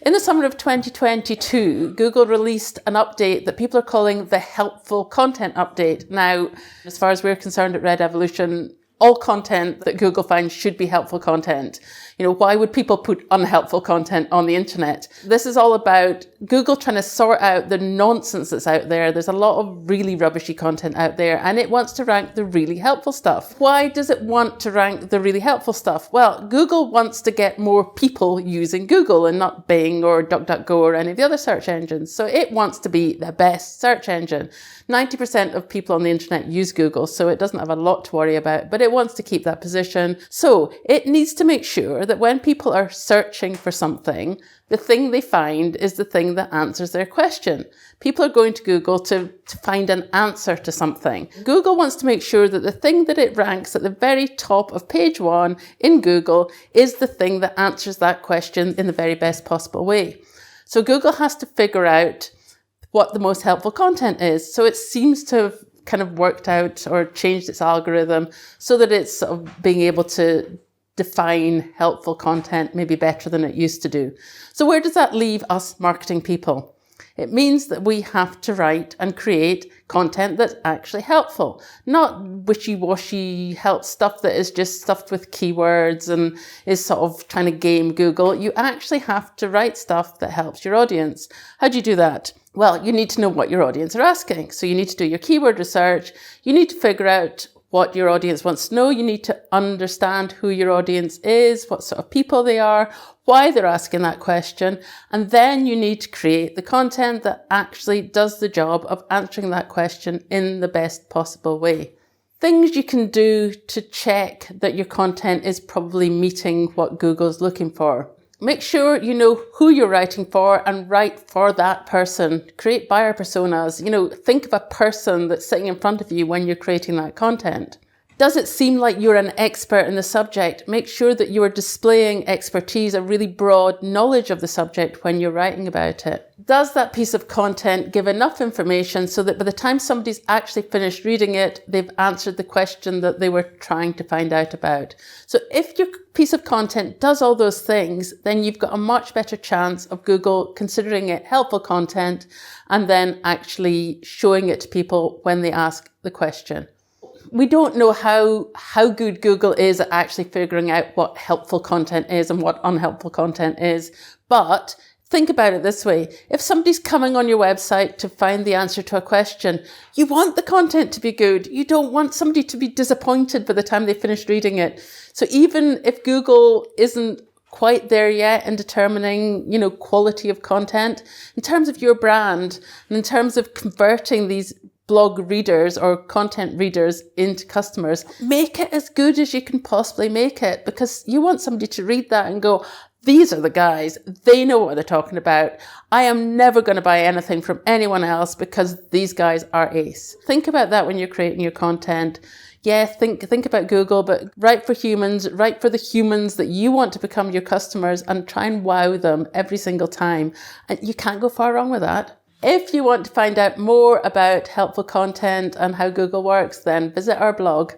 In the summer of 2022, Google released an update that people are calling the Helpful Content Update. Now, as far as we're concerned at Red Evolution, all content that Google finds should be helpful content. Why would people put unhelpful content on the internet? This is all about Google trying to sort out the nonsense that's out there. There's a lot of really rubbishy content out there, and it wants to rank the really helpful stuff. Why does it want to rank the really helpful stuff? Well, Google wants to get more people using Google and not Bing or DuckDuckGo or any of the other search engines. So it wants to be the best search engine. 90% of people on the internet use Google, so it doesn't have a lot to worry about, but it wants to keep that position. So it needs to make sure that when people are searching for something, the thing they find is the thing that answers their question. People are going to Google to find an answer to something. Google wants to make sure that the thing that it ranks at the very top of page 1 in Google is the thing that answers that question in the very best possible way. So Google has to figure out what the most helpful content is. So it seems to have kind of worked out or changed its algorithm so that it's sort of being able to define helpful content maybe better than it used to do. So where does that leave us marketing people? It means that we have to write and create content that's actually helpful, not wishy-washy help stuff that is just stuffed with keywords and is sort of trying to game Google. You actually have to write stuff that helps your audience. How do you do that? Well, you need to know what your audience are asking. So you need to do your keyword research. You need to figure out what your audience wants to know. You need to understand who your audience is, what sort of people they are, why they're asking that question. And then you need to create the content that actually does the job of answering that question in the best possible way. Things you can do to check that your content is probably meeting what Google's looking for. Make sure you know who you're writing for and write for that person. Create buyer personas. Think of a person that's sitting in front of you when you're creating that content. Does it seem like you're an expert in the subject? Make sure that you are displaying expertise, a really broad knowledge of the subject when you're writing about it. Does that piece of content give enough information so that by the time somebody's actually finished reading it, they've answered the question that they were trying to find out about? So if your piece of content does all those things, then you've got a much better chance of Google considering it helpful content and then actually showing it to people when they ask the question. We don't know how good Google is at actually figuring out what helpful content is and what unhelpful content is. But think about it this way. If somebody's coming on your website to find the answer to a question, you want the content to be good. You don't want somebody to be disappointed by the time they finished reading it. So even if Google isn't quite there yet in determining, quality of content, in terms of your brand and in terms of converting these blog readers or content readers into customers, make it as good as you can possibly make it, because you want somebody to read that and go, these are the guys, they know what they're talking about. I am never going to buy anything from anyone else because these guys are ace. Think about that when you're creating your content. Yeah, think about Google, but write for humans, write for the humans that you want to become your customers and try and wow them every single time. And you can't go far wrong with that. If you want to find out more about helpful content and how Google works, then visit our blog.